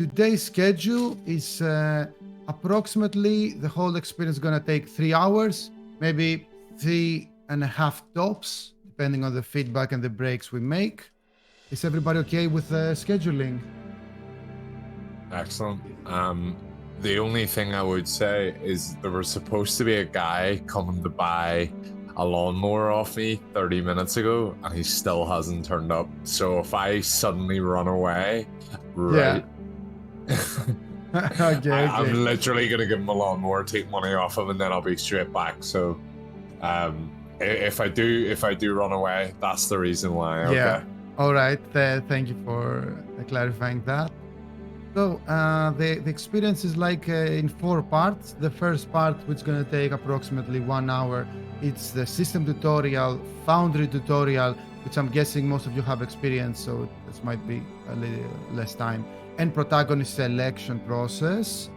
today's schedule is approximately the whole experience is going to take 3 hours, maybe 3.5 tops, depending on the feedback and the breaks we make. Is everybody okay with scheduling? Excellent. The only thing I would say is there was supposed to be a guy coming to buy a lawnmower off me 30 minutes ago, and he still hasn't turned up. So if I suddenly run away, right? Okay, I'm literally gonna give him a lawnmower, take money off him, and then I'll be straight back. So, if I do run away, that's the reason why. Okay. Yeah. All right. Thank you for clarifying that. So the experience is like in 4 parts. The first part, which is going to take approximately 1 hour, it's the system tutorial, Foundry tutorial, which I'm guessing most of you have experience, so this might be a little less time, and protagonist selection process.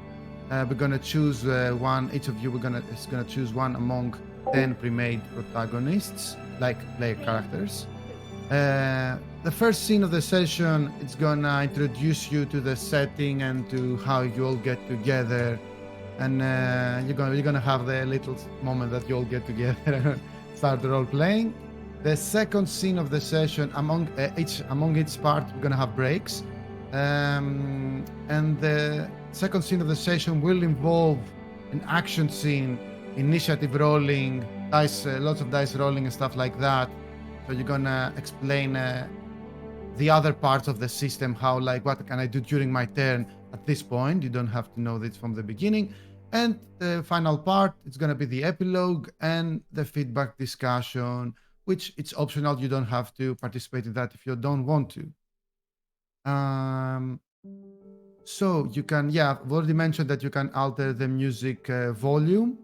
We're going to choose one. Each of you is going to choose one among 10 pre-made protagonists, like player characters. The first scene of the session, it's gonna introduce you to the setting and to how you all get together, and you're gonna have the little moment that you all get together and start role playing. The second scene of the session, among each part, we're gonna have breaks, and the second scene of the session will involve an action scene, initiative rolling, dice, lots of dice rolling and stuff like that. So you're gonna explain the other parts of the system, how, like, what can I do during my turn at this point. You don't have to know this from the beginning. And the final part, it's gonna be the epilogue and the feedback discussion, which it's optional. You don't have to participate in that if you don't want to. So you can, I've already mentioned that you can alter the music volume.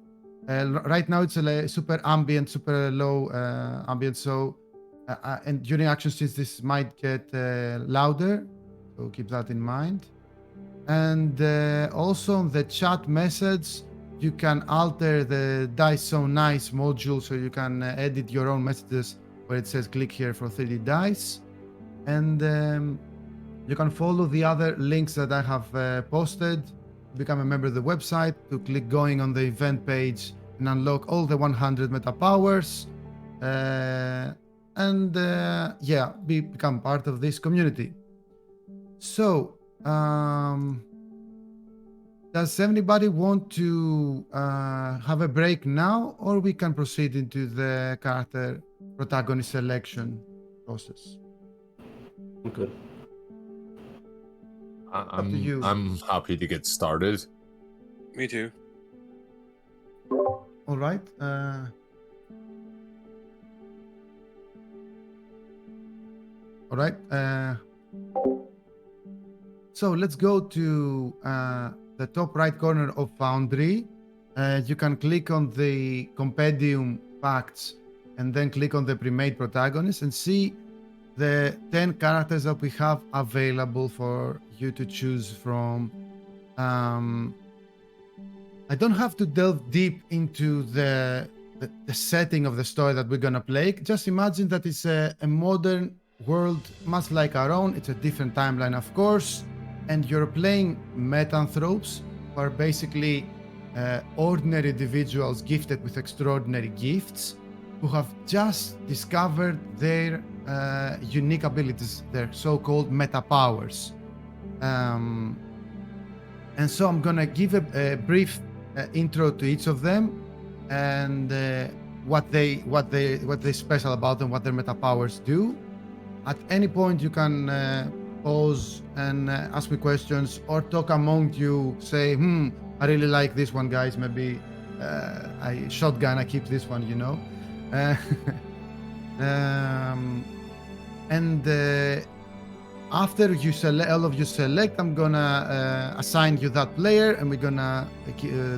Right now it's a super ambient, super low ambient, so and during action scenes this might get louder, so keep that in mind. And also on the chat message, you can alter the Dice So Nice module, so you can edit your own messages where it says click here for 3D dice. And you can follow the other links that I have posted, become a member of the website, to click going on the event page and unlock all the 100 meta powers, and become part of this community. So does anybody want to have a break now, or we can proceed into the character protagonist selection process? Okay. I'm happy to get started. Me too. All right. All right. So let's go to the top right corner of Foundry. You can click on the compendium facts and then click on the pre-made protagonist and see the 10 characters that we have available for you to choose from. I don't have to delve deep into the setting of the story that we're gonna play. Just imagine that it's a modern world, much like our own. It's a different timeline, of course, and you're playing Metanthropes, who are basically ordinary individuals gifted with extraordinary gifts, who have just discovered their unique abilities, their so-called meta powers. And so I'm gonna give a brief intro to each of them, and what they special about them, what their meta powers do. At any point you can pause and ask me questions or talk among you, say, I really like this one, guys, maybe I keep this one, you know. After you select, all of you select, I'm gonna assign you that player, and we're gonna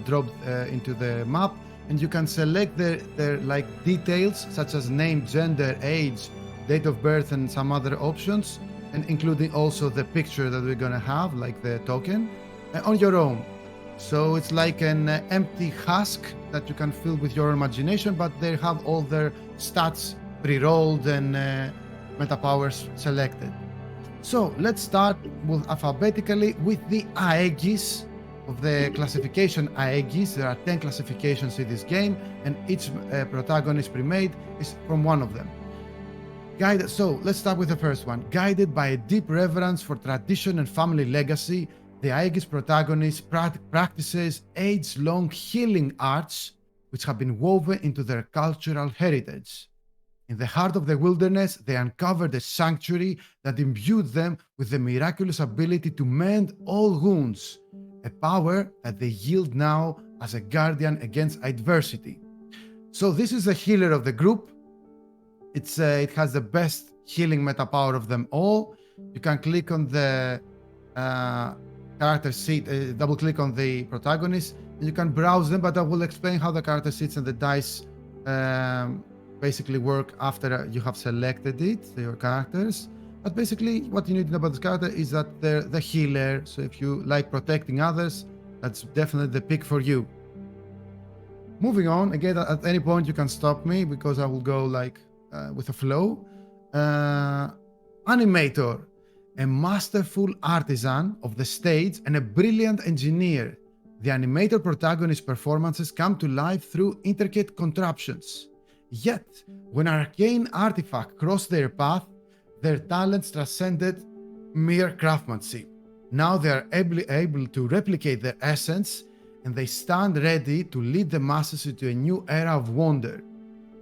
drop into the map, and you can select their like details such as name, gender, age, date of birth, and some other options, and including also the picture that we're gonna have, like the token, on your own. So it's like an empty husk that you can fill with your imagination, but they have all their stats pre-rolled and meta powers selected. So let's start with alphabetically with the Aegis of the classification Aegis. There are 10 classifications in this game, and each protagonist pre-made is from one of them. So let's start with the first one. Guided by a deep reverence for tradition and family legacy, the Aegis protagonist practices age-long healing arts which have been woven into their cultural heritage. In the heart of the wilderness, they uncovered a sanctuary that imbued them with the miraculous ability to mend all wounds, a power that they yield now as a guardian against adversity. So this is the healer of the group. It has the best healing meta power of them all. You can click on the character sheet, double click on the protagonist, and you can browse them, but I will explain how the character sheets and the dice basically work after you have selected your characters. But basically what you need to know about this character is that they're the healer. So if you like protecting others, that's definitely the pick for you. Moving on, again, at any point you can stop me because I will go like with a flow. Animator, a masterful artisan of the stage and a brilliant engineer. The animator protagonist performances come to life through intricate contraptions. Yet, when an arcane artifact crossed their path, their talents transcended mere craftsmanship. Now they are able to replicate their essence, and they stand ready to lead the masses into a new era of wonder.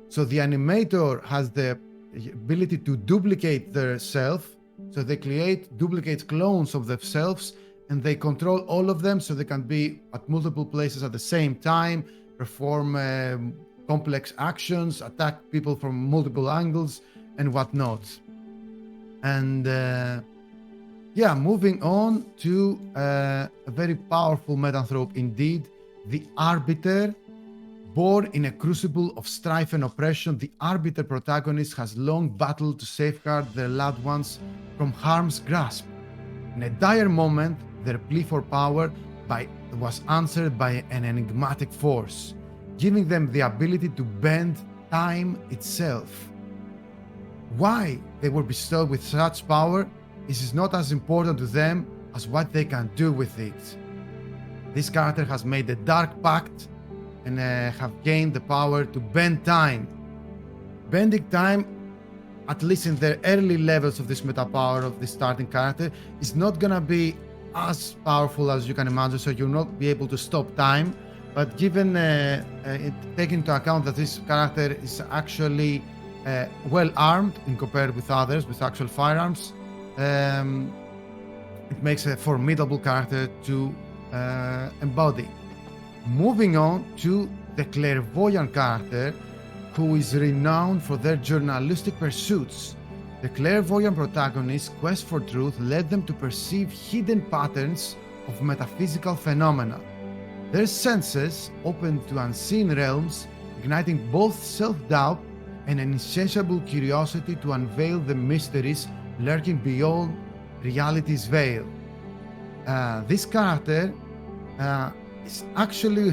So the animator has the ability to duplicate their self, so they create duplicate clones of themselves, and they control all of them so they can be at multiple places at the same time, perform complex actions, attack people from multiple angles, and whatnot. And moving on to a very powerful Metanthrope indeed, the Arbiter. Born in a crucible of strife and oppression, the Arbiter protagonist has long battled to safeguard their loved ones from harm's grasp. In a dire moment, their plea for power was answered by an enigmatic force, giving them the ability to bend time itself. Why they were bestowed with such power is not as important to them as what they can do with it. This character has made a dark pact and have gained the power to bend time. Bending time, at least in the early levels of this meta power of this starting character, is not gonna be as powerful as you can imagine, so you'll not be able to stop time. But given taking into account that this character is actually well armed in compared with others with actual firearms, it makes a formidable character to embody. Moving on to the clairvoyant character, who is renowned for their journalistic pursuits. The clairvoyant protagonist's quest for truth led them to perceive hidden patterns of metaphysical phenomena. Their senses opened to unseen realms, igniting both self-doubt and an insatiable curiosity to unveil the mysteries lurking beyond reality's veil. This character is actually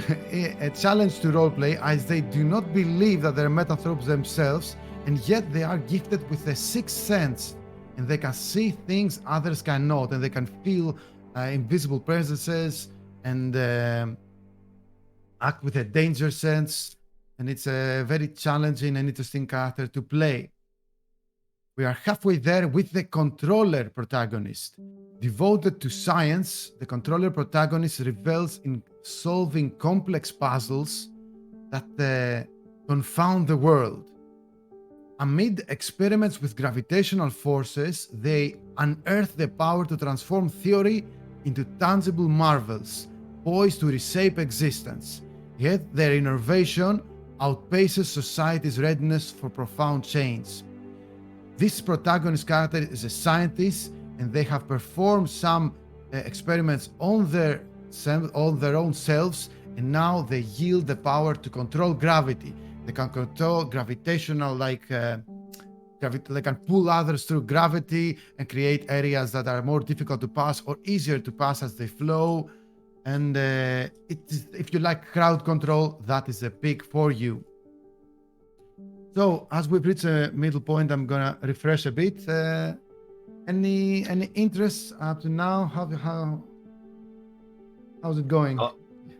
a challenge to roleplay, as they do not believe that they're Metanthropes themselves, and yet they are gifted with a sixth sense, and they can see things others cannot, and they can feel invisible presences and act with a danger sense, and it's a very challenging and interesting character to play. We are halfway there with the controller protagonist. Devoted to science, the controller protagonist revels in solving complex puzzles that confound the world. Amid experiments with gravitational forces, they unearth the power to transform theory into tangible marvels, poised to reshape existence. Yet their innovation outpaces society's readiness for profound change. This protagonist character is a scientist, and they have performed some experiments on their own selves, and now they yield the power to control gravity. They can control gravitational, they can pull others through gravity and create areas that are more difficult to pass or easier to pass as they flow. And if you like crowd control, that is a pick for you. So as we've reached a middle point, I'm gonna refresh a bit. Any interests up to now? How's it going? Oh,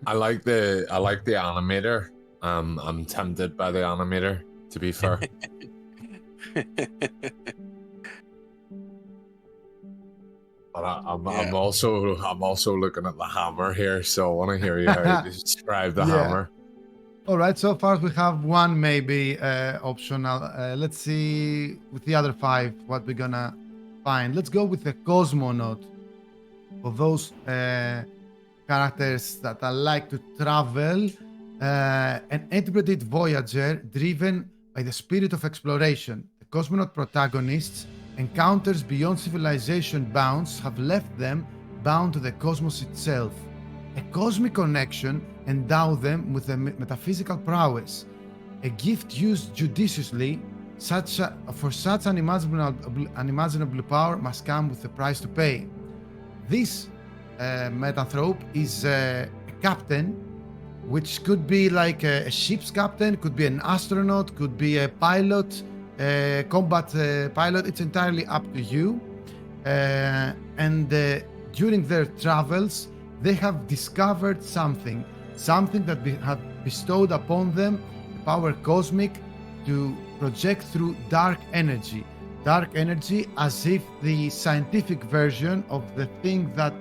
I like the animator. I'm tempted by the animator, to be fair. But I'm also looking at the hammer here, so I want to hear you how you describe the hammer. All right, so far we have one maybe optional. Let's see with the other 5 what we're gonna find. Let's go with the cosmonaut. For those characters that like to travel, an interpreted voyager driven by the spirit of exploration. The cosmonaut protagonists' encounters beyond civilization bounds have left them bound to the cosmos itself. A cosmic connection endowed them with a metaphysical prowess, a gift used judiciously. For such unimaginable power must come with a price to pay. This Metanthrope is a captain, which could be like a ship's captain, could be an astronaut, could be a pilot, combat pilot. It's entirely up to you. And during their travels, they have discovered something that have bestowed upon them the power cosmic to project through dark energy as if the scientific version of the thing that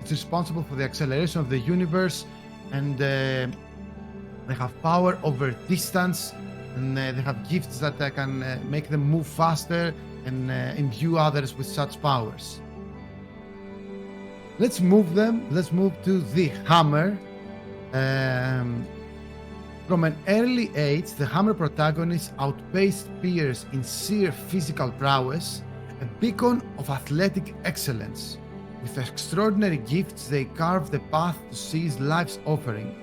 is responsible for the acceleration of the universe, and they have power over distance, and they have gifts that can make them move faster and imbue others with such powers. Let's move to the hammer. From an early age, the hammer protagonists outpaced peers in sheer physical prowess, a beacon of athletic excellence. With extraordinary gifts, they carve the path to seize life's offering.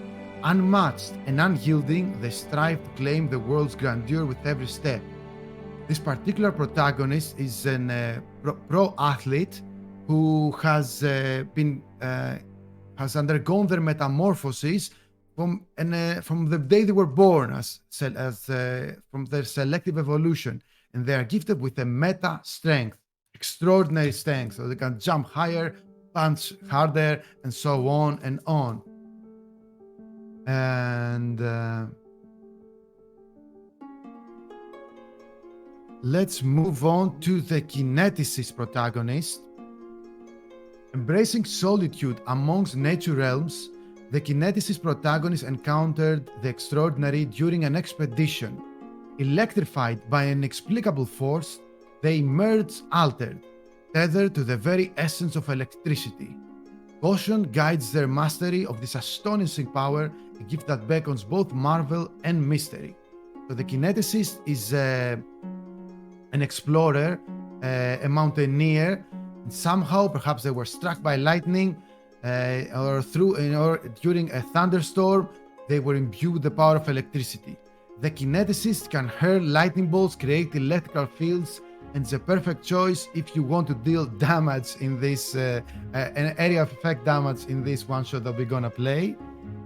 Unmatched and unyielding, they strive to claim the world's grandeur with every step. This particular protagonist is an pro athlete who has undergone their metamorphosis from the day they were born, from their selective evolution, and they are gifted with a meta strength, extraordinary strength, so they can jump higher, punch harder, and so on and on. And let's move on to the kineticist protagonist. Embracing solitude amongst nature realms, the kineticist protagonist encountered the extraordinary during an expedition. Electrified by an inexplicable force, they emerged altered, tethered to the very essence of electricity. Caution guides their mastery of this astonishing power, a gift that beckons both marvel and mystery. So the kineticist is an explorer, a mountaineer. Somehow, perhaps they were struck by lightning, or during a thunderstorm, they were imbued with the power of electricity. The kineticist can hurl lightning bolts, create electrical fields, and it's a perfect choice if you want to deal damage in this an area of effect damage in this one shot that we're gonna play,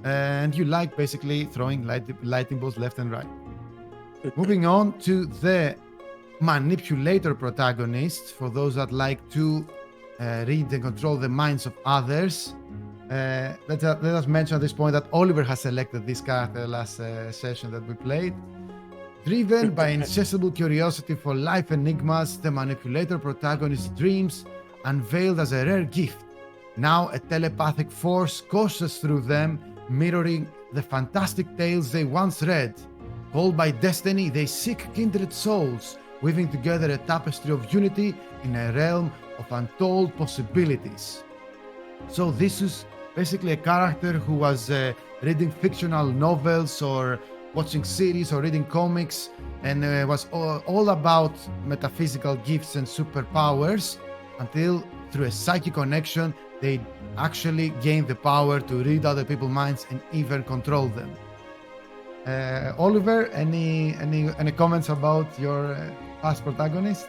and you like basically throwing lightning bolts left and right. Moving on to the manipulator protagonists, for those that like to read and control the minds of others. Let us mention at this point that Oliver has selected this character last session that we played. Driven by insatiable curiosity for life enigmas, the manipulator protagonist's dreams unveiled as a rare gift. Now a telepathic force courses through them, mirroring the fantastic tales they once read. Called by destiny, they seek kindred souls, weaving together a tapestry of unity in a realm of untold possibilities. So this is basically a character who was reading fictional novels or watching series or reading comics, and was all about metaphysical gifts and superpowers, until through a psychic connection they actually gained the power to read other people's minds and even control them. Oliver, any comments about your past protagonist?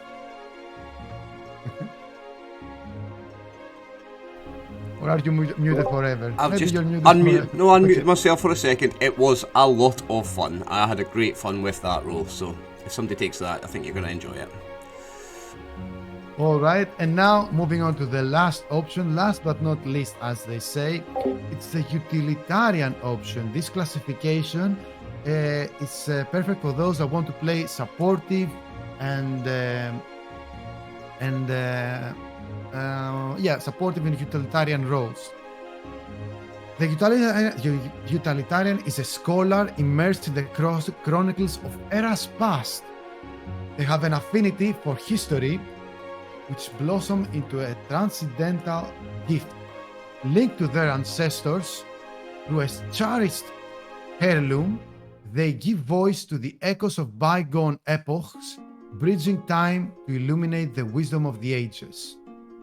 Or are you muted forever? I've Maybe just you're muted unmuted myself for a second. It was a lot of fun. I had a great fun with that role, so if somebody takes that, I think you're going to enjoy it. All right, and now moving on to the last option, last but not least, as they say, it's the utilitarian option. This classification is perfect for those that want to play supportive and supportive and utilitarian roles. The utilitarian is a scholar immersed in the chronicles of eras past. They have an affinity for history, which blossom into a transcendental gift, linked to their ancestors through a cherished heirloom. They give voice to the echoes of bygone epochs, bridging time to illuminate the wisdom of the ages.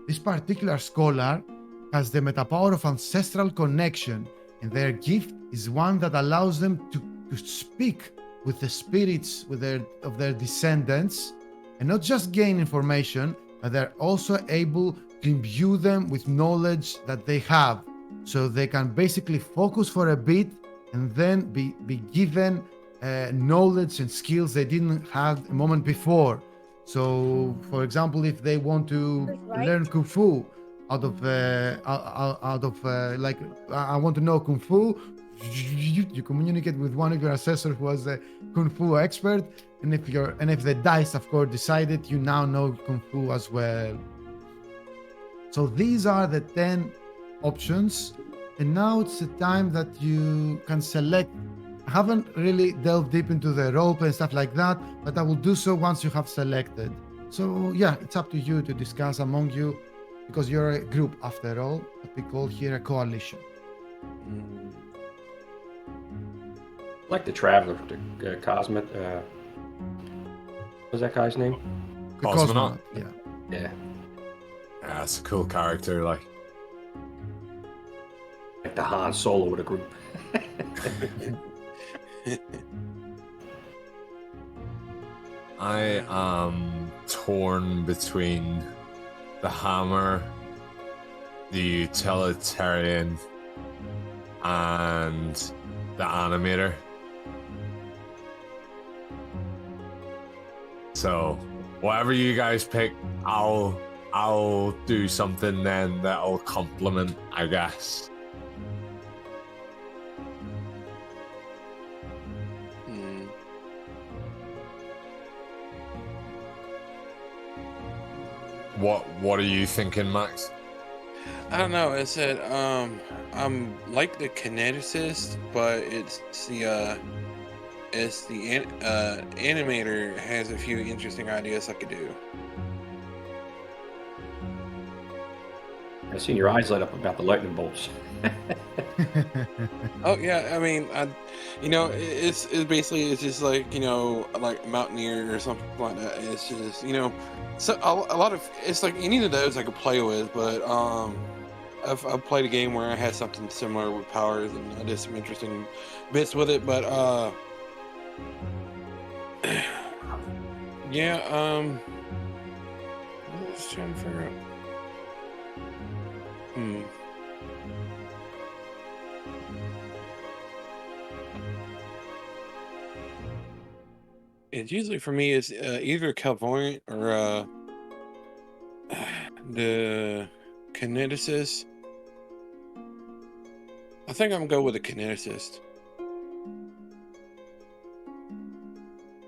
This particular scholar has the metapower of ancestral connection, and their gift is one that allows them to speak with the spirits of their descendants, and not just gain information, but they're also able to imbue them with knowledge that they have, so they can basically focus for a bit and then be given knowledge and skills they didn't have a moment before. So, for example, if they want to learn Kung Fu I want to know Kung Fu, you communicate with one of your ancestors who was a Kung Fu expert, and if the dice, of course, decided, you now know Kung Fu as well. So these are the 10 options, and now it's the time that you can select. I haven't really delved deep into the roleplay and stuff like that, but I will do so once you have selected. So yeah, it's up to you to discuss among you, because you're a group after all, what we call here a coalition. Like the Traveler, the Cosmet. What's that guy's name? The Cosmonaut? Yeah. Yeah. Yeah, it's a cool character, like Like the Han Solo of the group. I am torn between the hammer, the utilitarian, and the animator. So whatever you guys pick, I'll do something then that'll complement, I guess. What are you thinking, Max? I don't know. It said I'm like the kineticist, but it's the animator has a few interesting ideas I could do. I've seen your eyes light up about the lightning bolts. Oh yeah, I mean, it's basically it's just like like Mountaineer or something like that. It's just so a lot of it's like any of those I could play with, but I've played a game where I had something similar with powers and I did some interesting bits with it, but yeah, I was trying to figure out. It's usually for me is either Clairvoyant or the Kineticist. I think I'm gonna go with the Kineticist.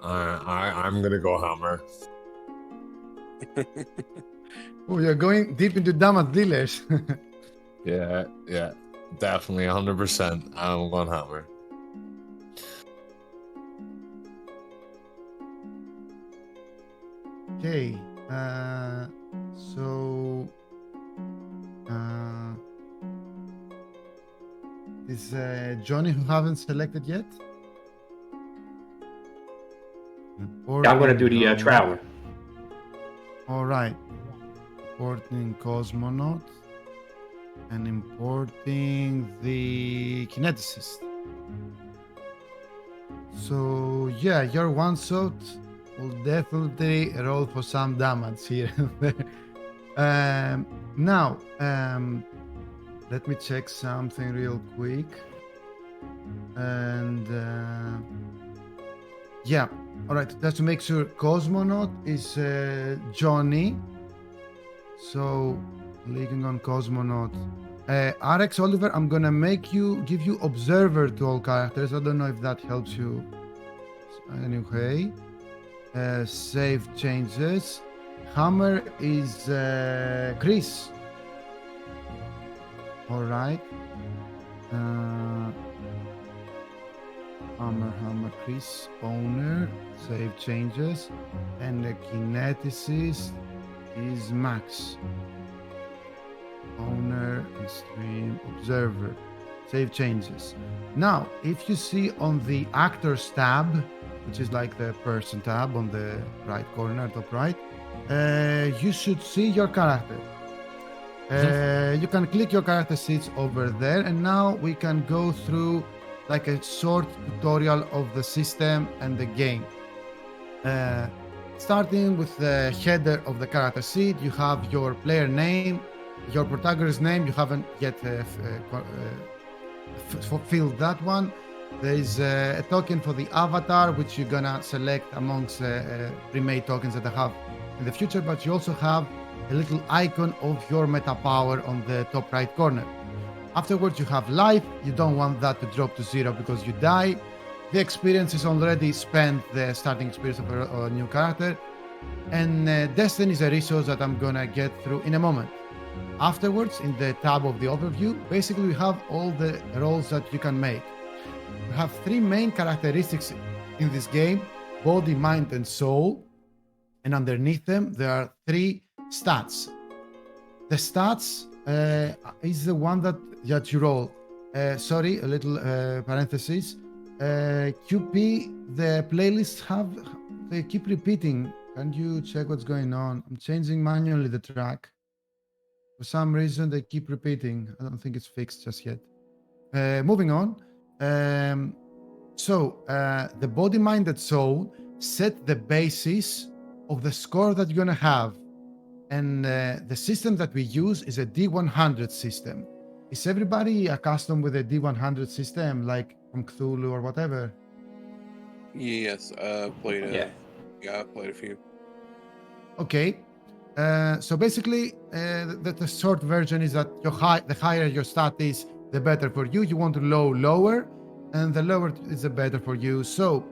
I'm gonna go hammer. Oh, you're going deep into damage dealers. Yeah, definitely 100%. I'm going hammer. Okay, so is Johnny who haven't selected yet? Yeah, I'm going to do the Traveler. All right, importing Cosmonaut and importing the Kineticist. So yeah, your one shot will definitely roll for some damage here and there. Now, let me check something real quick. And yeah, all right, just to make sure, Cosmonaut is Johnny, So, clicking on Cosmonaut. RxOliver, I'm gonna give you observer to all characters. I don't know if that helps you. Anyway, save changes. Hammer is Chris. All right. Hammer, Chris, owner, save changes, and the kineticist is Max. Owner and stream observer, save changes. Now, if you see on the actors tab, which is like the person tab on the right corner, top right, you should see your character. You can click your character sheets over there, and now we can go through like a short tutorial of the system and the game. Starting with the header of the character sheet, you have your player name, your protagonist name. You haven't yet fulfilled that one. There is a token for the avatar, which you're gonna select amongst pre-made tokens that I have in the future, but you also have a little icon of your meta power on the top right corner. Afterwards, you have life. You don't want that to drop to 0 because you die. The experience is already spent, the starting experience of a new character. And Destiny is a resource that I'm gonna get through in a moment. Afterwards, in the tab of the overview, basically we have all the roles that you can make. We have 3 main characteristics in this game: body, mind, and soul. And underneath them, there are 3 stats. The stats is the one that you roll. Sorry, a little parenthesis. QP, the playlists they keep repeating. Can you check what's going on? I'm changing manually the track. For some reason, they keep repeating. I don't think it's fixed just yet. Moving on. The body, mind, and soul set the basis of the score that you're gonna have. And the system that we use is a D100 system. Is everybody accustomed with a D100 system, like from Cthulhu or whatever? Yes, played a Yeah. yeah, played a few. Okay. So basically, the short version is that the higher your stat is, the better for you. You want to lower, and the lower is the better for you. So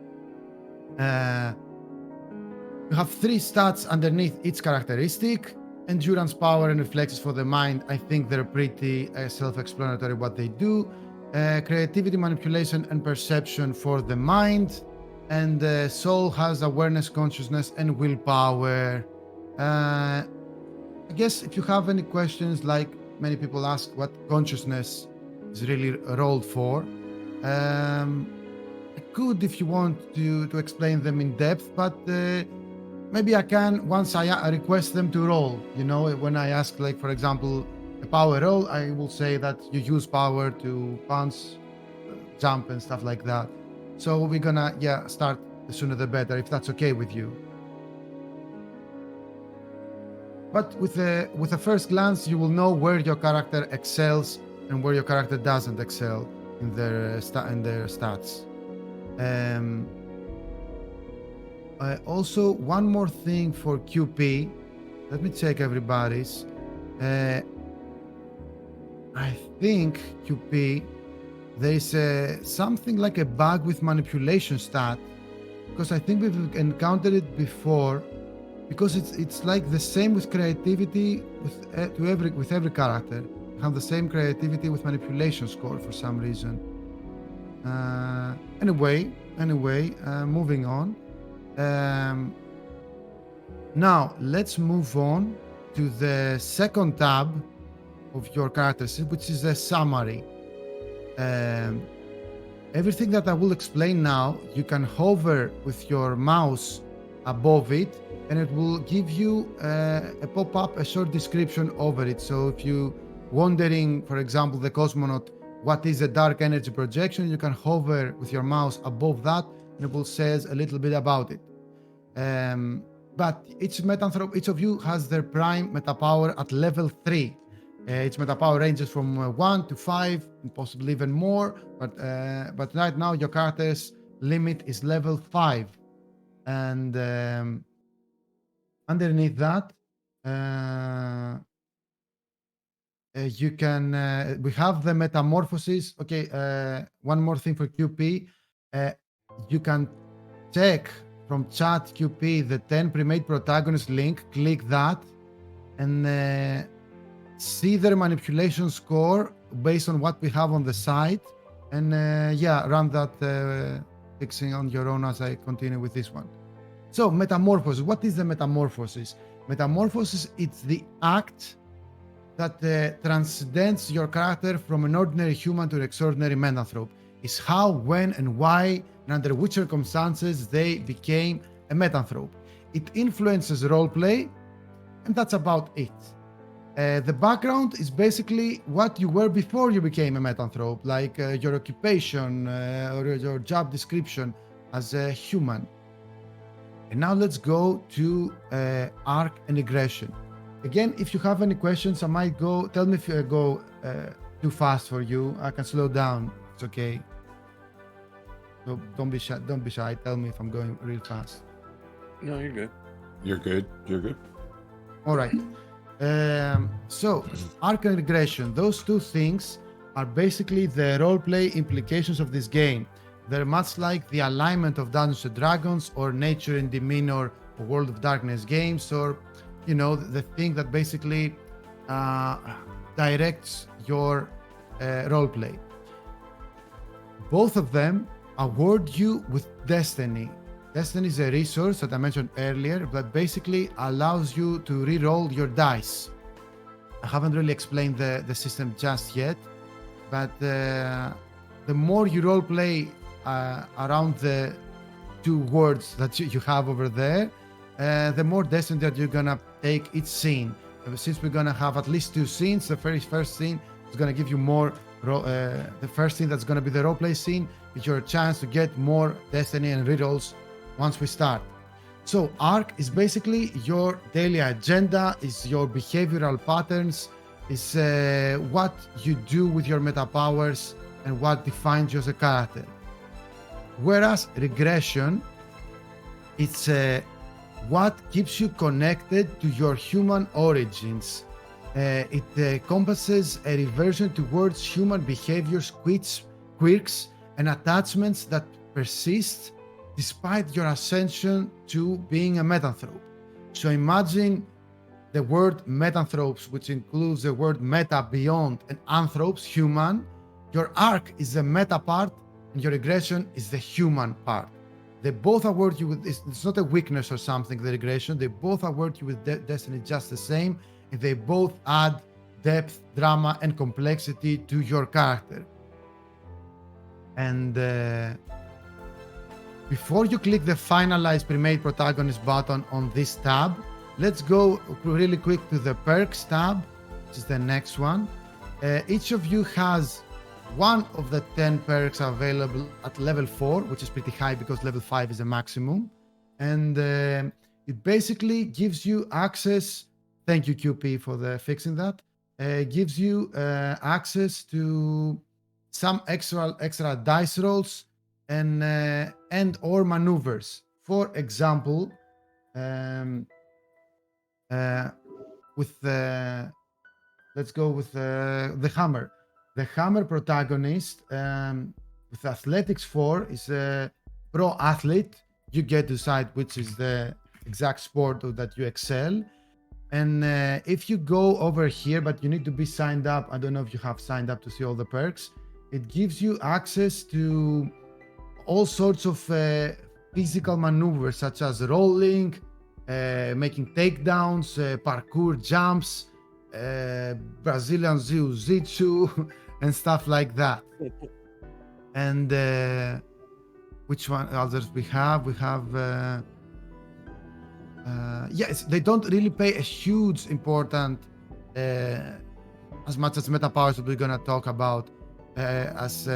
you have 3 stats underneath each characteristic: endurance, power, and reflexes for the mind. I think they're pretty self-explanatory what they do. Creativity, manipulation, and perception for the mind. And soul has awareness, consciousness, and willpower. I guess if you have any questions, like many people ask what consciousness is really rolled for, I could, if you want to explain them in depth, but maybe I can once I request them to roll. You know, when I ask, like, for example, a power roll, I will say that you use power to punch, jump, and stuff like that. So we're gonna start the sooner the better, if that's okay with you. But with a first glance, you will know where your character excels and where your character doesn't excel in their stats. Also, one more thing for QP. Let me check everybody's. I think QP, there's something like a bug with manipulation stat, because I think we've encountered it before. Because it's like the same with creativity with every character. You have the same creativity with manipulation score for some reason. Anyway, moving on. Now let's move on to the second tab of your character sheet, which is a summary. Everything that I will explain now, you can hover with your mouse above it, and it will give you a pop-up, a short description over it. So if you wondering, for example, the cosmonaut, what is a dark energy projection, you can hover with your mouse above that, and it will says a little bit about it. But each of you has their prime meta power at level 3. Its meta power ranges from 1 to 5, and possibly even more. But right now your character's limit is level 5. And underneath that, You can, we have the metamorphosis. Okay, one more thing for QP. You can check from chat QP the 10 pre-made protagonist link. Click that and see their manipulation score based on what we have on the site. And yeah, run that fixing on your own as I continue with this one. So metamorphosis, what is the metamorphosis? Metamorphosis, it's the act that transcends your character from an ordinary human to an extraordinary Metanthrope. It's how, when, and why, and under which circumstances they became a Metanthrope. It influences roleplay, and that's about it. The background is basically what you were before you became a Metanthrope, like your occupation or your job description as a human. And now let's go to arc and regression. Again, if you have any questions, I might go. Tell me if I go too fast for you. I can slow down. It's okay. So don't be shy. Don't be shy. Tell me if I'm going real fast. No, you're good. You're good. You're good. All right. So arc and regression. Those two things are basically the roleplay implications of this game. They're much like the alignment of Dungeons and Dragons or Nature and Demeanor or World of Darkness games, or you know, the thing that basically directs your roleplay. Both of them award you with destiny. Destiny is a resource that I mentioned earlier that basically allows you to re-roll your dice. I haven't really explained the system just yet, but the more you roleplay around the two words that you have over there, the more destiny that you're gonna take each scene. Since we're gonna have at least two scenes, the very first scene is gonna give you more. The first scene that's gonna be the roleplay scene is your chance to get more destiny and rerolls once we start. So arc is basically your daily agenda, is your behavioral patterns, is what you do with your meta powers and what defines you as a character. Whereas regression, it's what keeps you connected to your human origins. It encompasses a reversion towards human behaviors, quirks, and attachments that persist despite your ascension to being a Metanthrope. So imagine the word Metanthropes, which includes the word meta, beyond, and anthropes, human. Your arc is the meta part, and your regression is the human part. They both award you with, it's not a weakness or something, the regression. They both award you with destiny just the same, and they both add depth, drama, and complexity to your character. And before you click the Finalize Pre-Made Protagonist button on this tab, let's go really quick to the Perks tab, which is the next one. Each of you has one of the 10 perks available at level 4, which is pretty high because level 5 is a maximum. And it basically gives you access, thank you QP for fixing that, gives you access to some extra dice rolls and or maneuvers. For example, with let's go with the hammer. The hammer protagonist with athletics 4 is a pro athlete. You get to decide which is the exact sport that you excel. And if you go over here, but you need to be signed up. I don't know if you have signed up to see all the perks. It gives you access to all sorts of physical maneuvers, such as rolling, making takedowns, parkour jumps, Brazilian Jiu-Jitsu, and stuff like that. And which one others we have? We have, yes, they don't really pay a huge important, as much as meta powers that we're gonna talk about as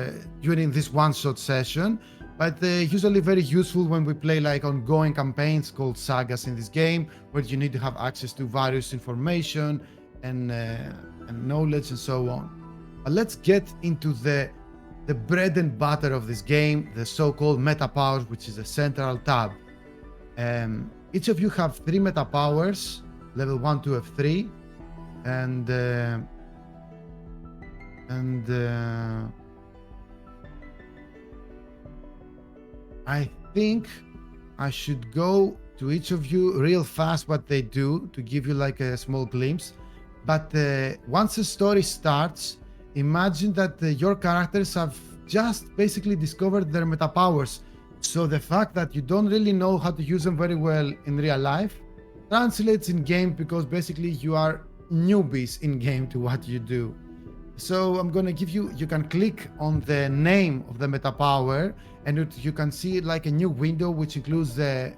during this one-shot session, but usually very useful when we play like ongoing campaigns called sagas in this game, where you need to have access to various information and knowledge and so on. But let's get into the bread and butter of this game, the so-called meta powers, which is a central tab. Each of you have 3 meta powers level 1, 2, F3, and I think I should go to each of you real fast what they do to give you like a small glimpse. But once the story starts, imagine that your characters have just basically discovered their meta powers. So the fact that you don't really know how to use them very well in real life translates in game, because basically you are newbies in game to what you do. So I'm gonna give you can click on the name of the meta power, and you can see like a new window which includes a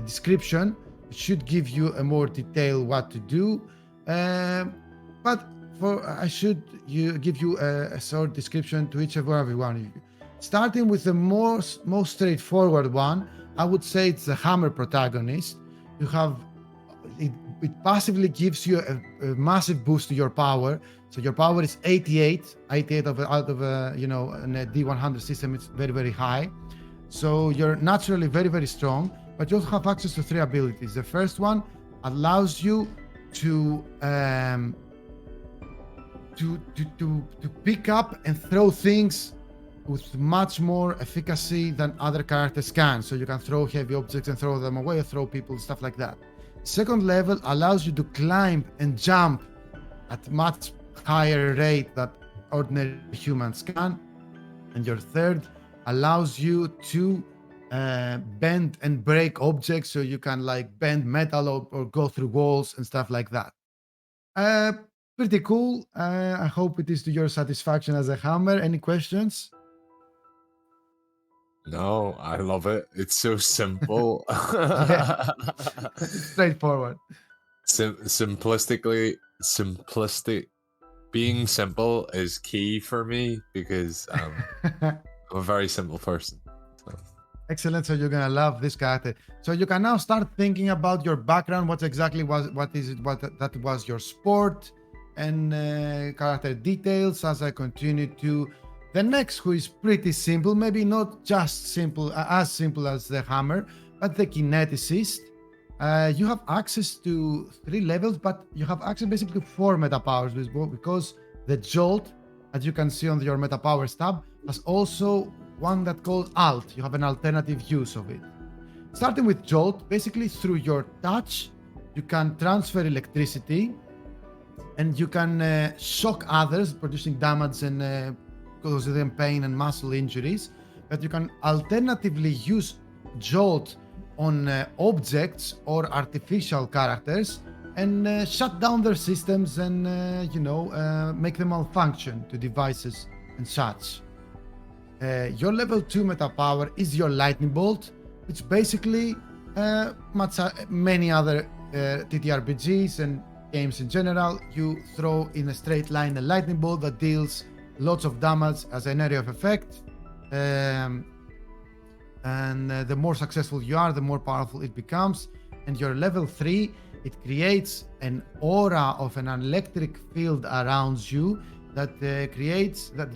description. It should give you a more detail what to do. But I should give you a short description to each and every one of you. Starting with the most straightforward one, I would say it's the hammer protagonist. You have it passively gives you a massive boost to your power. So your power is 88 out of a in a D100 system. It's very, very high. So you're naturally very, very strong, but you also have access to 3 abilities. The first one allows you to pick up and throw things with much more efficacy than other characters can. So you can throw heavy objects and throw them away, or throw people, stuff like that. Second level allows you to climb and jump at much higher rate that ordinary humans can. And your third allows you to bend and break objects, so you can like bend metal or go through walls and stuff like that. Pretty cool. I hope it is to your satisfaction as a hammer. Any questions? No, I love it. It's so simple. Straightforward. Simplistic. Being simple is key for me, because I'm a very simple person. So. Excellent. So you're gonna love this character. So you can now start thinking about your background. What that was your sport, and character details as I continue to the next, who is pretty simple, maybe not just simple as simple as the hammer, but the kineticist. You have access to 3 levels, but you have access basically to 4 meta powers, because the jolt, as you can see on your meta powers tab, has also one that called alt. You have an alternative use of it. Starting with jolt, basically through your touch, you can transfer electricity, and you can shock others, producing damage and causing them pain and muscle injuries. But you can alternatively use jolt on objects or artificial characters and shut down their systems and make them malfunction to devices and such. Your level 2 meta power is your lightning bolt, which basically many other ttrpgs and games in general, you throw in a straight line a lightning bolt that deals lots of damage as an area of effect. And the more successful you are, the more powerful it becomes. And your level 3, it creates an aura of an electric field around you that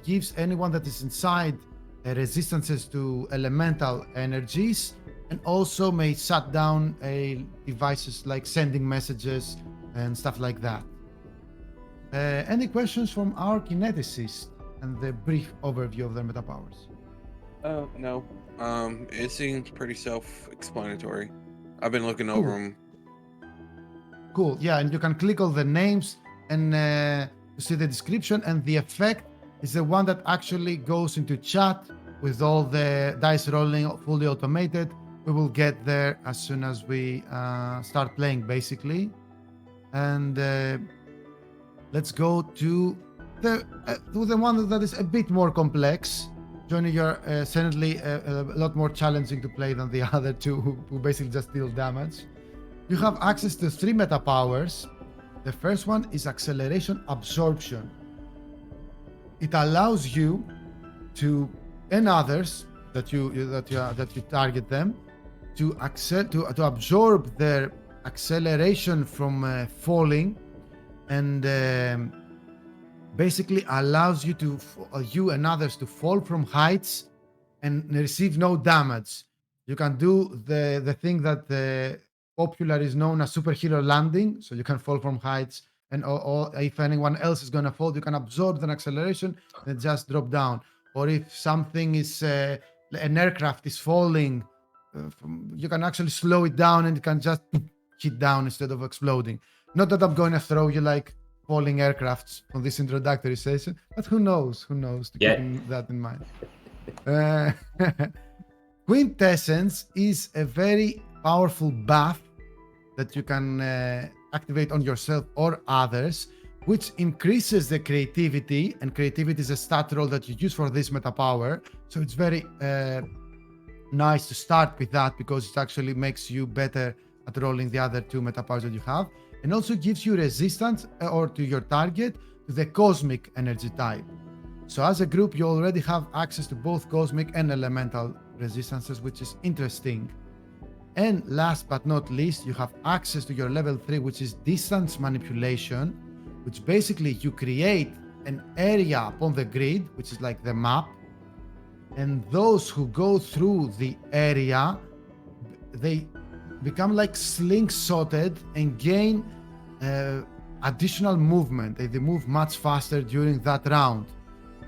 gives anyone that is inside resistances to elemental energies, and also may shut down devices like sending messages and stuff like that. Any questions from our kineticist and the brief overview of their meta powers? No. It seems pretty self-explanatory. I've been looking over them. Cool. Yeah, and you can click all the names and see the description, and the effect is the one that actually goes into chat with all the dice rolling fully automated. We will get there as soon as we start playing, basically. And let's go to the one that is a bit more complex. Johnny, you're certainly a lot more challenging to play than the other two, who basically just deal damage. You have access to 3 meta powers. The first one is acceleration absorption. It allows you to, and others that you target them, to absorb their acceleration from falling, and basically allows you and others to fall from heights and receive no damage. You can do the thing that popular is known as superhero landing. So you can fall from heights, and if anyone else is going to fall, you can absorb an acceleration and just drop down. Or if something is, an aircraft is falling, you can actually slow it down and it can just hit down instead of exploding. Not that I'm going to throw you like falling aircrafts on this introductory session, but who knows? Keeping that in mind. Quintessence is a very powerful buff that you can activate on yourself or others, which increases the creativity, and creativity is a stat roll that you use for this meta power. So it's very nice to start with that because it actually makes you better at rolling the other two meta powers that you have, and also gives you resistance or to your target to the cosmic energy type. So as a group, you already have access to both cosmic and elemental resistances, which is interesting. And last but not least, you have access to your level 3, which is distance manipulation, which basically you create an area upon the grid, which is like the map, and those who go through the area, they become like slingshotted and gain additional movement. They move much faster during that round.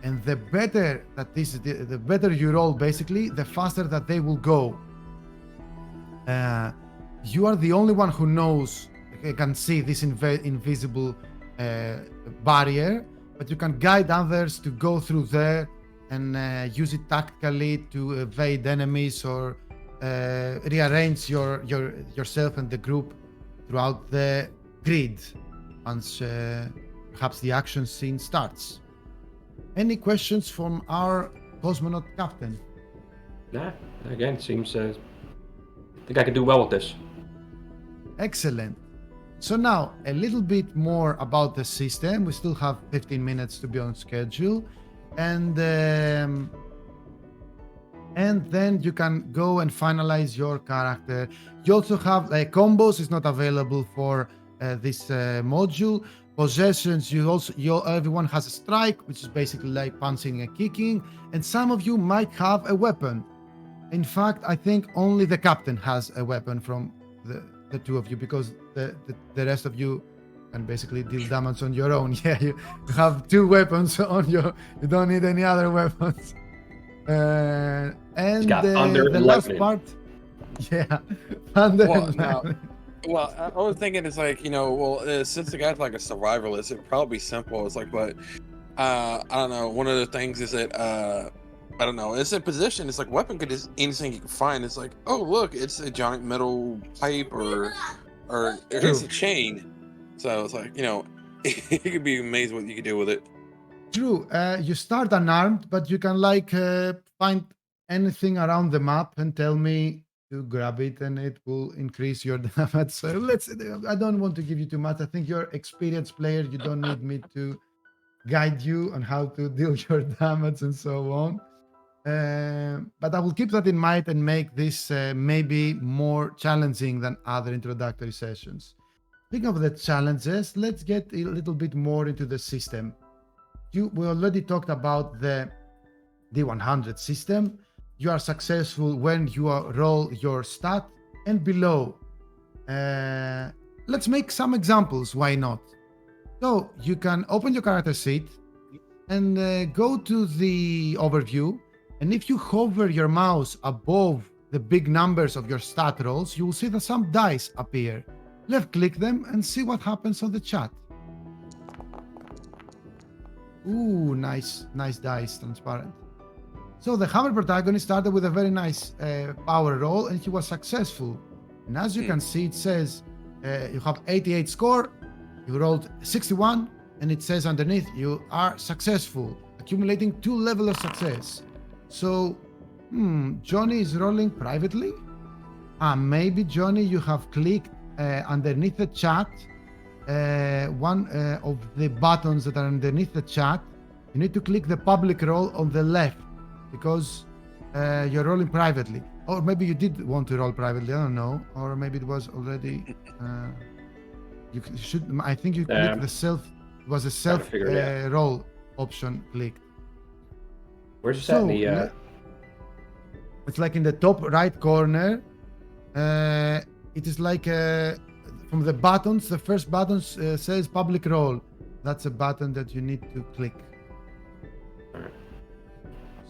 And the better that the better you roll, basically, the faster that they will go. You are the only one who knows, can see this invisible barrier, but you can guide others to go through there and use it tactically to evade enemies or rearrange yourself and the group throughout the grid once perhaps the action scene starts. Any questions from our cosmonaut captain? Nah, again, seems I think I can do well with this. Excellent. So now a little bit more about the system. We still have 15 minutes to be on schedule, and then you can go and finalize your character. You also have combos is not available for this module. Possessions, everyone has a strike, which is basically like punching and kicking, and some of you might have a weapon. In fact, I think only the captain has a weapon from the two of you, because the rest of you can basically deal damage on your own. Yeah, you have two weapons on you don't need any other weapons. And the last part, yeah, thunder and lightning. Well, I was thinking it's like, since the guy's like a survivalist, it'd probably be simple. It's like, but I don't know. One of the things is that I don't know. It's in position. It's like weapon could just anything you can find. It's like, oh look, it's a giant metal pipe or it's a chain. So it's like, you could be amazed what you could do with it. True. You start unarmed, but you can find anything around the map and tell me to grab it, and it will increase your damage. So I don't want to give you too much. I think you're experienced player. You don't need me to guide you on how to deal your damage and so on. But I will keep that in mind and make this maybe more challenging than other introductory sessions. Speaking of the challenges, let's get a little bit more into the system. We already talked about the D100 system. You are successful when you roll your stat and below. Let's make some examples. Why not? So you can open your character sheet and go to the overview. And if you hover your mouse above the big numbers of your stat rolls, you will see that some dice appear. Left click them and see what happens on the chat. Ooh, nice dice, transparent. So the Hammer protagonist started with a very nice power roll, and he was successful. And as you can see, it says you have 88 score, you rolled 61, and it says underneath you are successful, accumulating 2 levels of success. So, Johnny is rolling privately. Maybe Johnny, you have clicked underneath the chat, one of the buttons that are underneath the chat. You need to click the public roll on the left, because you're rolling privately. Or maybe you did want to roll privately, I don't know. Or maybe it was already you should, I think you clicked the self, it was a self roll option clicked. Where's that in the it's like in the top right corner. it is like from the buttons. The first button says public role. That's a button that you need to click.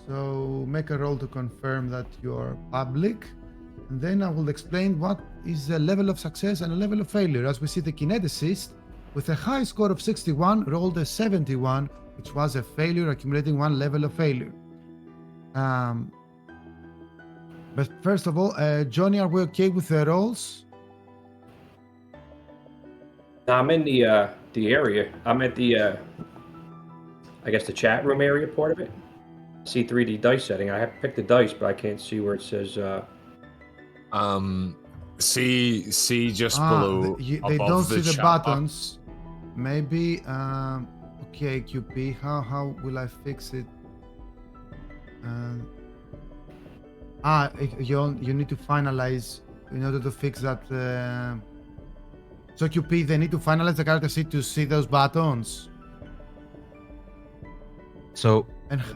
So make a roll to confirm that you're public, and then I will explain what is a level of success and a level of failure. As we see, the kineticist with a high score of 61 rolled a 71, which was a failure, accumulating 1 level of failure. But first of all, Johnny, are we okay with the rolls? I'm in the area. I'm at the I guess the chat room area part of it. See 3D dice setting. I have picked the dice, but I can't see where it says. See just below. They above don't see the chat buttons. Maybe. Okay, QP. How will I fix it? You need to finalize in order to fix that. So QP, they need to finalize the character sheet to see those buttons. So,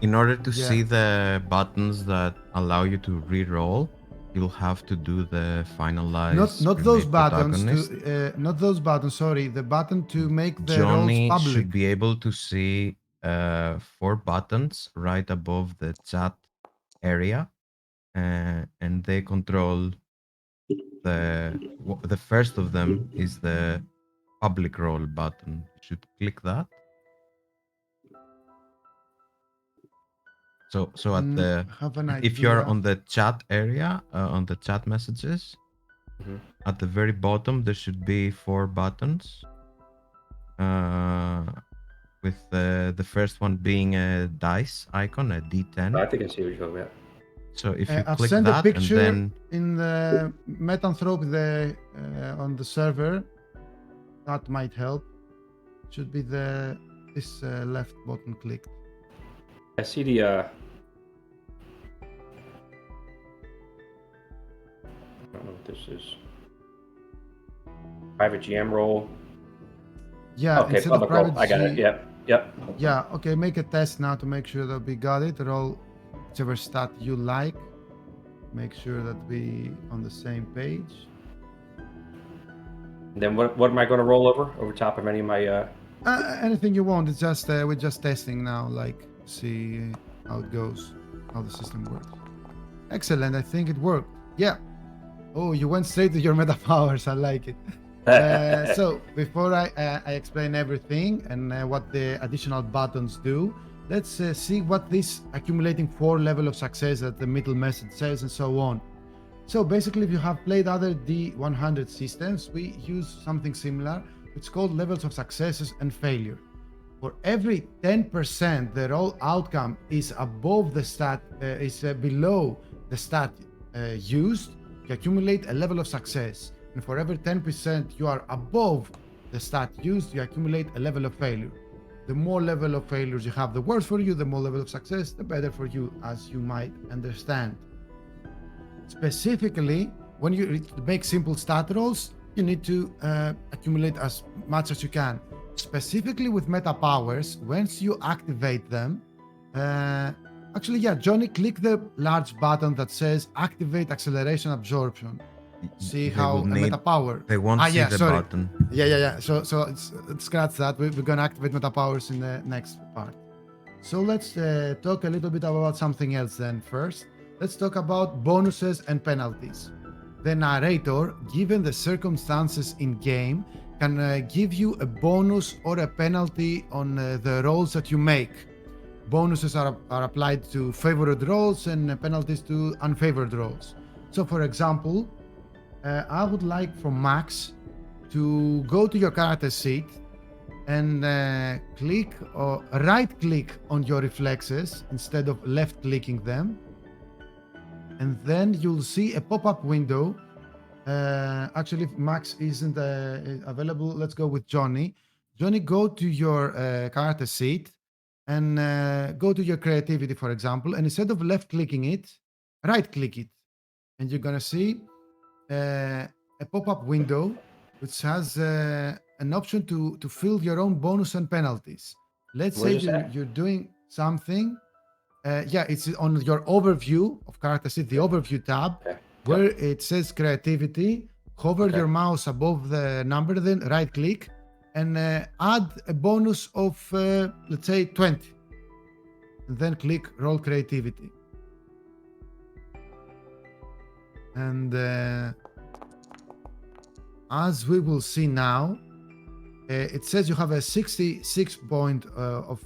in order to Yeah. see the buttons that allow you to re-roll, you'll have to do the finalize. Not those remake buttons. protagonist. Not those buttons. Sorry, the button to make the Johnny rolls public. should be able to see 4 buttons right above the chat area, and they control the first of them is the public roll button. You should click that. So at the Have an if you're idea. on the chat area, on the chat messages, at the very bottom there should be 4 buttons. With the first one being a dice icon, a D10. I think I see what you're talking about. So if you I've click sent a that and picture then in the Metanthropes on the server. That might help. Should be this left button clicked. I see the. I don't know what this is. Private GM roll. Yeah. Okay, Instead of public roll. private I got it. G- Yep. Yeah. Okay. Make a test now to make sure that we got it. Roll whichever stat you like. Make sure that we on the same page. And then what am I going to roll over top of any of my? Anything you want. It's just we're just testing now. Like see how it goes, how the system works. Excellent. I think it worked. Yeah. Oh, you went straight to your meta powers. I like it. So before I explain everything and what the additional buttons do, let's see what this accumulating 4 level of success that the middle message says and so on. So basically, if you have played other D100 systems, we use something similar. It's called levels of successes and failure. For every 10% the roll outcome is above the stat, below the stat used, you accumulate a level of success. And for every 10% you are above the stat used, you accumulate a level of failure. The more level of failures you have, the worse for you. The more level of success, the better for you, as you might understand. Specifically, when you make simple stat rolls, you need to accumulate as much as you can. Specifically with meta powers, once you activate them, Johnny, click the large button that says activate acceleration absorption. See they how will a need- meta power. they won't see the button. Yeah. So scratch that. We're gonna activate meta powers in the next part. So let's talk a little bit about something else then. First, let's talk about bonuses and penalties. The narrator, given the circumstances in game, can give you a bonus or a penalty on the rolls that you make. Bonuses are applied to favored rolls and penalties to unfavored rolls. So for example, I would like from Max to go to your character sheet and click or right click on your reflexes instead of left clicking them. And then you'll see a pop-up window. Actually, if Max isn't available, let's go with Johnny. Johnny, go to your character sheet and go to your creativity, for example. And instead of left clicking it, right click it. And you're going to see a pop-up window which has an option to fill your own bonus and penalties. Let's Where say is that? you're doing something. It's on your overview of character sheet, the overview tab, Okay. where it says creativity. hover Okay. your mouse above the number, then right click and add a bonus of, let's say, 20. And then click roll creativity. And as we will see now, it says you have a 66 point of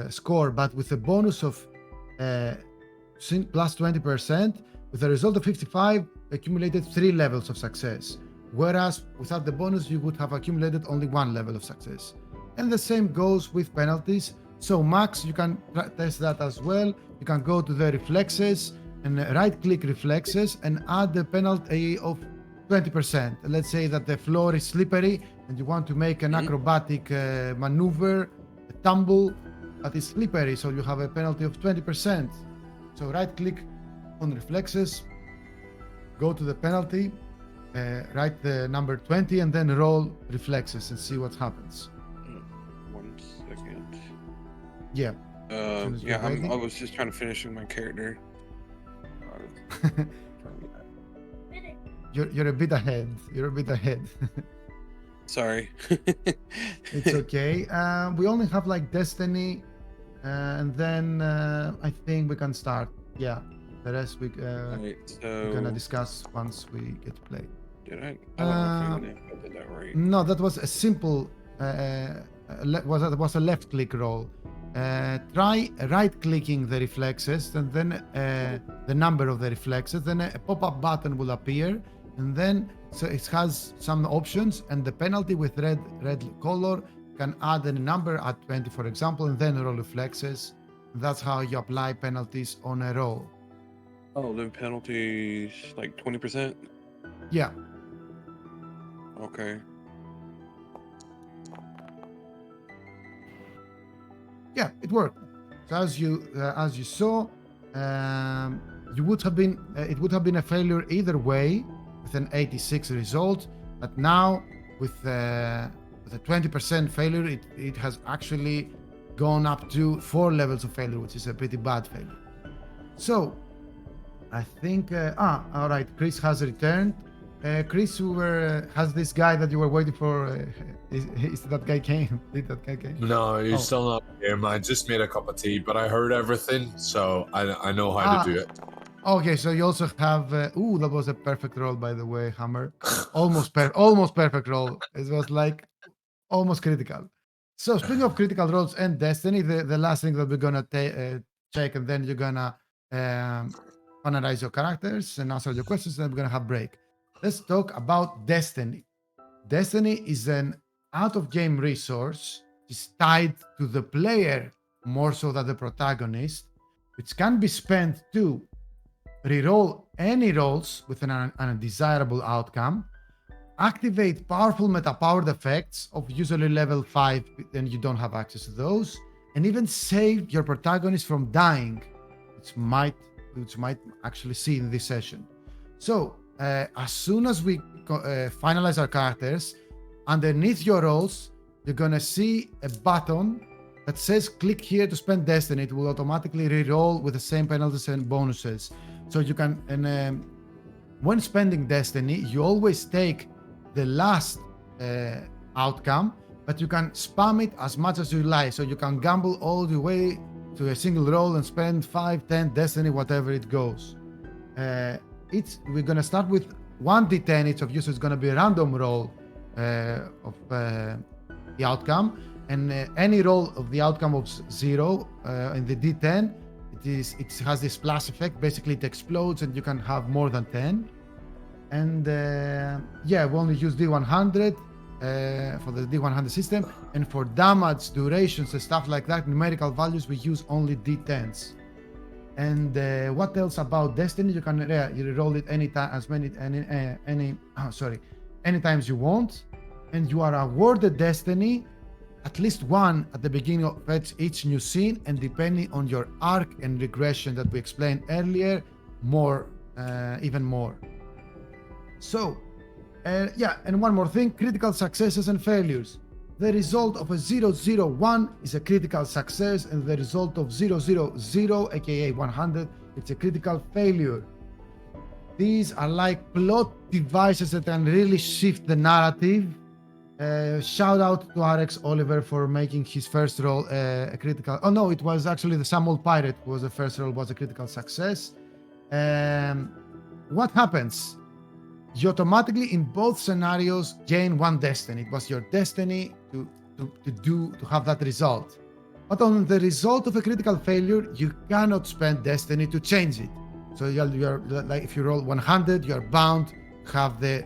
score, but with a bonus of plus 20%, with a result of 55, accumulated 3 levels of success. Whereas without the bonus, you would have accumulated only 1 level of success. And the same goes with penalties. So Max, you can test that as well. You can go to the reflexes and right-click reflexes and add the penalty of 20%. Let's say that the floor is slippery and you want to make an acrobatic maneuver, a tumble, that is slippery, so you have a penalty of 20%. So right-click on reflexes, go to the penalty, write the number 20, and then roll reflexes and see what happens. 1 second. Yeah. Yeah, I was just trying to finish my character. You're a bit ahead. You're a bit ahead. Sorry. It's okay. We only have like Destiny, and then I think we can start. Yeah, the rest Alright, we're gonna so discuss once we get to play. did I don't know if I did that right. No, that was a simple. Was a left click roll. Try right-clicking the reflexes, and then the number of the reflexes. Then a pop-up button will appear, and then so it has some options. And the penalty with red color can add a number at 20, for example, and then roll reflexes. That's how you apply penalties on a roll. Oh, then penalties like 20%. Yeah. Okay. Yeah, it worked. So as you saw, you would have been it would have been a failure either way with an 86 result, but now with a 20% failure, it has actually gone up to 4 levels of failure, which is a pretty bad failure. So I think all right, Chris has returned. Chris, has this guy that you were waiting for? Is that guy came? Did that guy came? No, you're still not game. I just made a cup of tea, but I heard everything, so I know how to do it. Okay, so you also have. That was a perfect roll, by the way, Hammer. Almost perfect roll. It was like almost critical. So speaking of critical rolls and Destiny, the last thing that we're gonna check, and then you're gonna finalize your characters and answer your questions, and we're gonna have break. Let's talk about Destiny. Destiny is an out-of-game resource. It's tied to the player more so than the protagonist, which can be spent to reroll any rolls with an undesirable outcome, activate powerful meta-powered effects of usually level 5, and you don't have access to those, and even save your protagonist from dying, which might actually see in this session. So, as soon as we finalize our characters, underneath your rolls, you're gonna see a button that says click here to spend Destiny. It will automatically re-roll with the same penalties and bonuses. So you can, and when spending Destiny, you always take the last outcome, but you can spam it as much as you like. So you can gamble all the way to a single roll and spend 5, 10 Destiny, whatever it goes. We're gonna start with 1d10 each of you, so it's gonna be a random roll of the outcome, and any roll of the outcome of 0 in the d10, it has this splash effect. Basically, it explodes, and you can have more than 10. And we only use d100 for the d100 system, and for damage, durations, and stuff like that, numerical values, we use only d10s. And what else about Destiny? You can roll it anytime, any times you want, and you are awarded Destiny at least one at the beginning of each new scene, and depending on your arc and regression that we explained earlier, even more. So, and one more thing: critical successes and failures. The result of a 001 is a critical success, and the result of 000, aka 100, it's a critical failure. these are like plot devices that can really shift the narrative. Shout out to RxOliver for making his first role a critical. Oh no, it was actually the Samuel Pirate who was the first role, was a critical success. What happens? You automatically in both scenarios gain one destiny. It was your destiny to have that result. But on the result of a critical failure, you cannot spend destiny to change it. So you're like, if you roll 100, you're bound to have the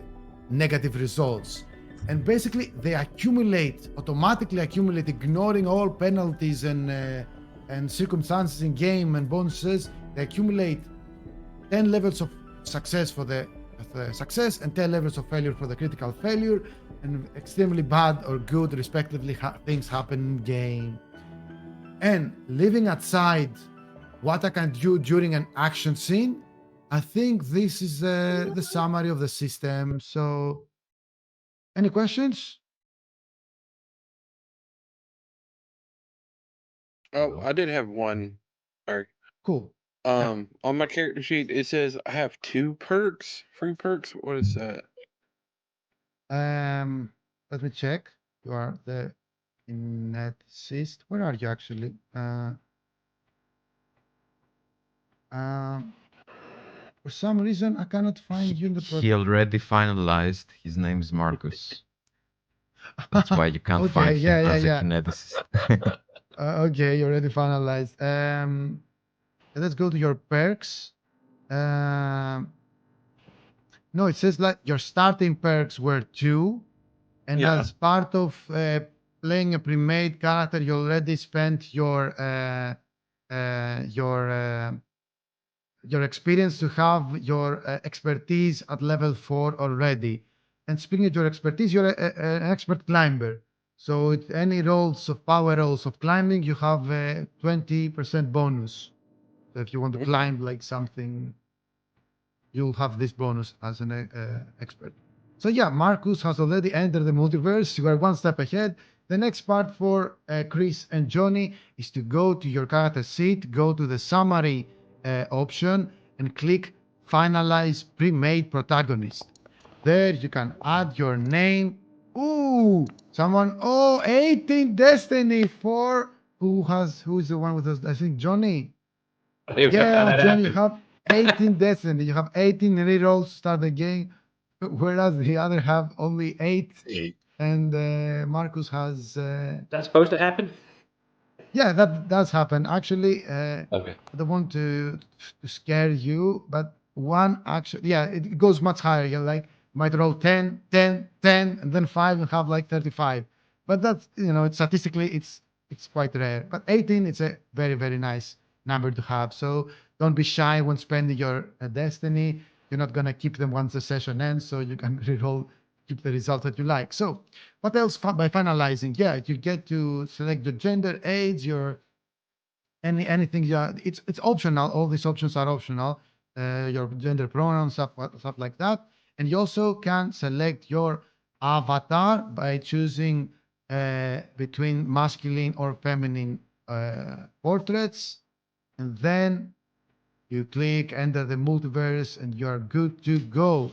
negative results. And basically they automatically accumulate, ignoring all penalties and circumstances in game and bonuses. They accumulate 10 levels of success for the success and 10 levels of failure for the critical failure, and extremely bad or good respectively things happen in game. And leaving aside what I can do during an action scene, I think this is the summary of the system. So any questions? Oh, I did have one. Sorry. Cool. On my character sheet, it says I have 2 perks, free perks. What is that? Let me check. You are the geneticist. Where are you actually? For some reason I cannot find you in the He already finalized. His name is Marcus. That's why you can't Okay, find him yeah, as a yeah. kineticist. Okay, you already finalized. Let's go to your perks. No, it says like your starting perks were 2, and Yeah. as part of playing a pre-made character, you already spent your experience to have your expertise at level 4 already. And speaking of your expertise, you're an expert climber. So with any rolls of power rolls of climbing, you have a 20% bonus. So if you want to climb like something, you'll have this bonus as an expert. So yeah, Marcus has already entered the multiverse. You are one step ahead. The next part for Chris and Johnny is to go to your character sheet, go to the summary option, and click Finalize Pre-made Protagonist. There you can add your name. Ooh, someone. Oh, 18 Destiny for who is the one with us? I think Johnny. Yeah, Johnny, you have 18 Destiny. You have 18 rerolls to start the game, whereas the other have only 8. 8. And Marcus has. That's supposed to happen? Yeah, that does happen. Actually, Okay. I don't want to scare you, but one actually, yeah, it goes much higher. You like might roll 10, 10, 10, and then 5 and have like 35. But that's, it's statistically, it's quite rare. But 18, it's a very, very nice number to have. So don't be shy when spending your destiny. You're not going to keep them once the session ends, so you can reroll, keep the result that you like. So what else by finalizing? Yeah, you get to select your gender, age, your anything. Yeah, it's optional. All these options are optional. Your gender pronouns, stuff like that. And you also can select your avatar by choosing between masculine or feminine portraits, and then you click enter the multiverse, and you're good to go.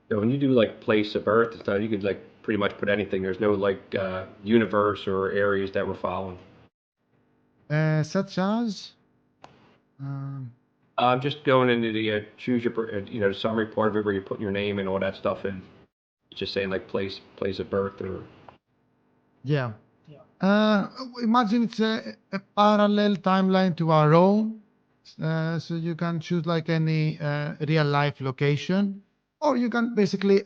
So when you do like place of birth and stuff, you could like pretty much put anything. There's no like universe or areas that we're following. Such as um, I'm just going into the choose your, the summary part of it where you're putting your name and all that stuff in. Just saying like place of birth or. yeah. Imagine it's a parallel timeline to our own. So you can choose like any real life location, or you can basically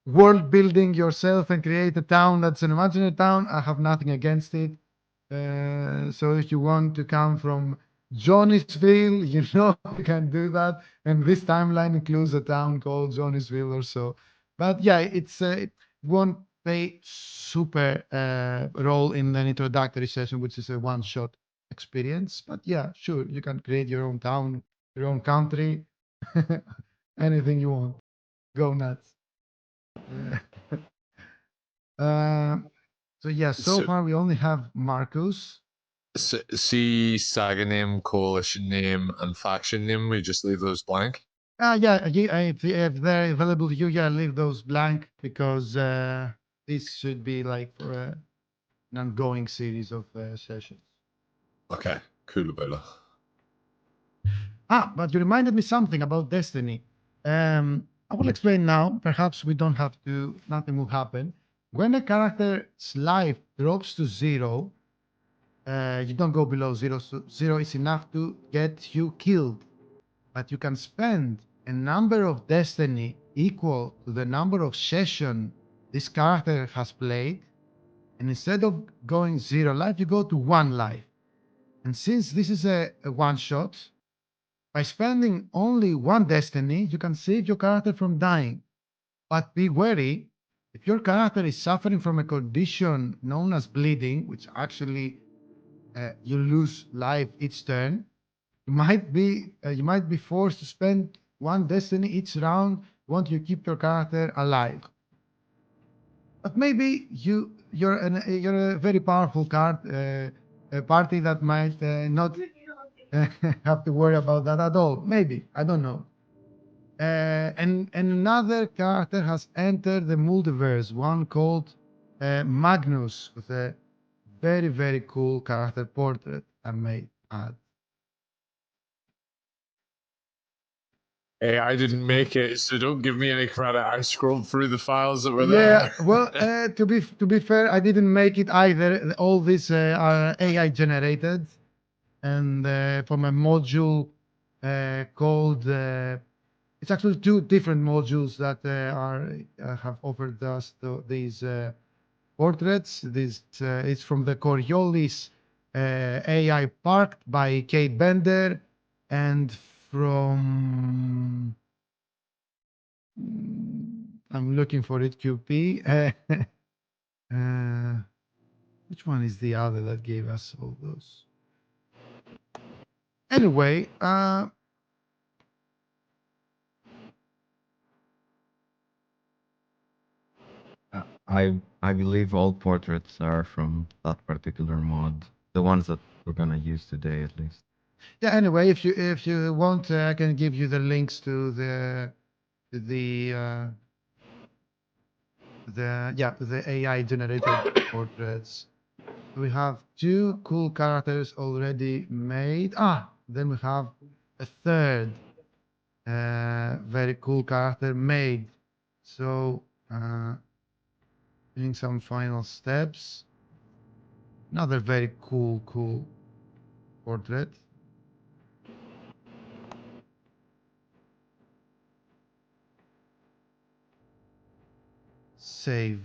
world building yourself and create a town that's an imaginary town. I have nothing against it. So if you want to come from Johnny'sville, you can do that. And this timeline includes a town called Johnny'sville or so. But yeah, it won't play super role in an introductory session, which is a one-shot experience. But yeah, sure, you can create your own town your own country, anything you want. Go nuts. Uh, so yeah, so So, far we only have Marcus. see saga name, coalition name, and faction name. We just leave those blank. Yeah, if they're available to you, yeah, leave those blank because this should be like for an ongoing series of sessions. Okay, cool about it. But you reminded me something about Destiny. I will explain now. Perhaps we don't have to, nothing will happen. When a character's life drops to 0, you don't go below 0. So 0 is enough to get you killed. But you can spend a number of Destiny equal to the number of session this character has played. And instead of going 0 life, you go to 1 life. And since this is a one shot, by spending only 1 Destiny, you can save your character from dying. But be wary, if your character is suffering from a condition known as bleeding, which actually you lose life each turn, you might be forced to spend 1 Destiny each round. Want you keep your character alive? But maybe you're a very powerful card, a party that might not have to worry about that at all. Maybe, I don't know. And another character has entered the multiverse, one called Magnus, with a very, very cool character portrait I may add. Hey, I didn't make it, so don't give me any credit. I scrolled through the files that were Yeah, there. well, to be fair, I didn't make it either. All these are AI generated, and from a module called it's actually 2 different modules that have offered us these portraits. This is from the Coriolis AI Parked by Kate Bender, and from I'm looking for it, QP. Which one is the other that gave us all those? Anyway, I believe all portraits are from that particular mod. The ones that we're gonna use today, at least. yeah. Anyway, if you want, I can give you the links to the the AI generated portraits. We have 2 cool characters already made. Then we have a third very cool character made. So doing some final steps. Another very cool portrait. Save.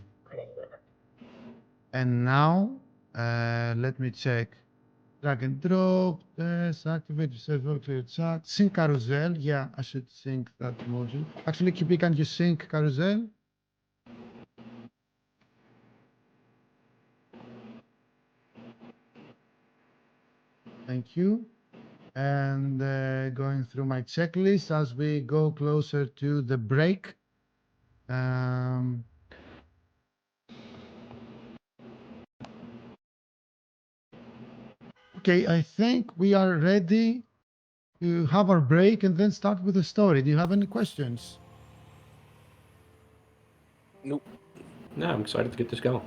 And now, let me check. Drag and drop, activate, server, clear chat, sync carousel. Yeah, I should sync that module. Actually, QP, can you sync carousel? Thank you. And going through my checklist as we go closer to the break. Okay, I think we are ready to have our break and then start with the story. Do you have any questions? Nope. No, I'm excited to get this going.